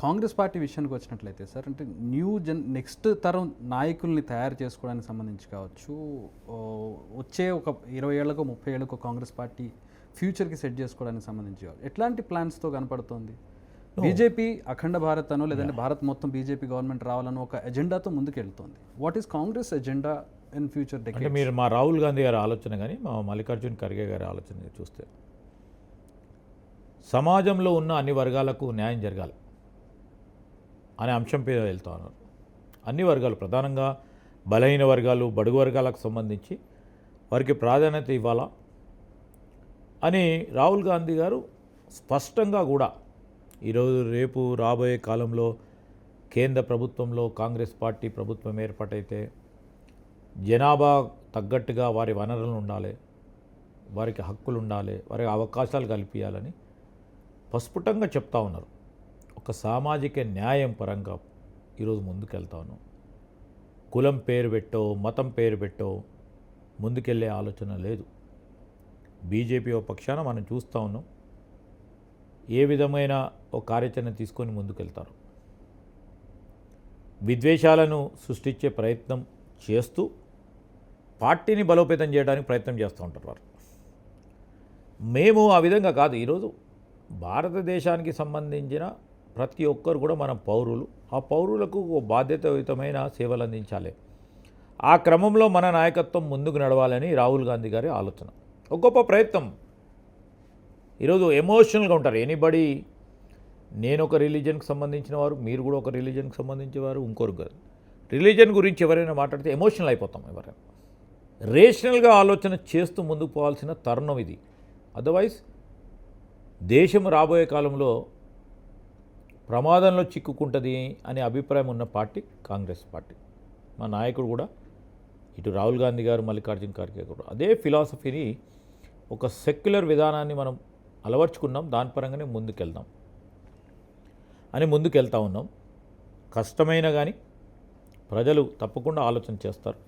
Congress party విషయానికి వచ్చినట్లయితే sir, అంటే నెక్స్ట్ తరం నాయకుల్ని తయారు చేసుకోవడానికి సంబంధించి కావచ్చు, ఓ, వచ్చే ఒక 20 ఏళ్ళకో 30 ఏళ్ళకో కాంగ్రెస్ పార్టీ ఫ్యూచర్కి సెట్ చేసుకోవడానికి సంబంధించి కావచ్చు, ఎట్లాంటి ప్లాన్స్తో కనపడుతోంది? బీజేపీ అఖండ భారత్ అనో లేదంటే భారత్ మొత్తం బీజేపీ గవర్నమెంట్ రావాలనో ఒక ఎజెండాతో ముందుకు వెళ్తోంది. What is Congress agenda in future అంటే డెకేడ్స్? మీరు మా రాహుల్ గాంధీ గారి ఆలోచన కానీ మా మల్లికార్జున్ ఖర్గే గారి ఆలోచన చూస్తే సమాజంలో ఉన్న అన్ని వర్గాలకు న్యాయం జరగాలి అనే అంశం మీద వెళ్తా ఉన్నారు. అన్ని వర్గాలు, ప్రధానంగా బలహీన వర్గాలు, బడుగు వర్గాలకు సంబంధించి వారికి ప్రాధాన్యత ఇవ్వాలా అని రాహుల్ గాంధీ గారు స్పష్టంగా కూడా ఈరోజు రేపు రాబోయే కాలంలో కేంద్ర ప్రభుత్వంలో కాంగ్రెస్ పార్టీ ప్రభుత్వం ఏర్పాటైతే జనాభా తగ్గట్టుగా వారి వనరులు ఉండాలి, వారికి హక్కులు ఉండాలి, వారికి అవకాశాలు కల్పించాలని ప్రస్ఫుటంగా చెప్తా ఉన్నారు. ఒక సామాజిక న్యాయం పరంగా ఈరోజు ముందుకెళ్తా ఉన్నాం. కులం పేరు పెట్టో మతం పేరు పెట్టో ముందుకెళ్ళే ఆలోచన లేదు. బీజేపీ ఓ పక్షాన మనం చూస్తూ ఉన్నాం ఏ విధమైన ఒక కార్యాచరణ తీసుకొని ముందుకెళ్తారు. విద్వేషాలను సృష్టించే ప్రయత్నం చేస్తూ పార్టీని బలోపేతం చేయడానికి ప్రయత్నం చేస్తూ ఉంటారు వారు. మేము ఆ విధంగా కాదు. ఈరోజు భారతదేశానికి సంబంధించిన ప్రతి ఒక్కరు కూడా మన పౌరులు. ఆ పౌరులకు ఓ బాధ్యతాయుతమైన సేవలు అందించాలి. ఆ క్రమంలో మన నాయకత్వం ముందుకు నడవాలని రాహుల్ గాంధీ గారి ఆలోచన. ఒక గొప్ప ప్రయత్నం. ఈరోజు ఎమోషనల్గా ఉంటారు ఎనీబడి. నేను ఒక రిలీజన్కి సంబంధించిన వారు, మీరు కూడా ఒక రిలీజన్కి సంబంధించిన వారు, ఇంకొకరు కాదు. రిలీజన్ గురించి ఎవరైనా మాట్లాడితే ఎమోషనల్ అయిపోతాం. ఎవరైనా రేషనల్గా ఆలోచన చేస్తూ ముందుకు పోవాల్సిన తరుణం ఇది. అదర్వైజ్ దేశం రాబోయే కాలంలో ప్రమాదంలో చిక్కుకుంటుంది అనే అభిప్రాయం ఉన్న పార్టీ కాంగ్రెస్ పార్టీ. మా నాయకుడు కూడా ఇటు రాహుల్ గాంధీ గారు, మల్లికార్జున్ ఖర్గే గారు అదే ఫిలాసఫీని, ఒక సెక్యులర్ విధానాన్ని మనం అలవర్చుకున్నాం, దాని పరంగానే ముందుకెళ్దాం అని ముందుకెళ్తా ఉన్నాం. కష్టమైనా కానీ ప్రజలు తప్పకుండా ఆలోచన చేస్తారు.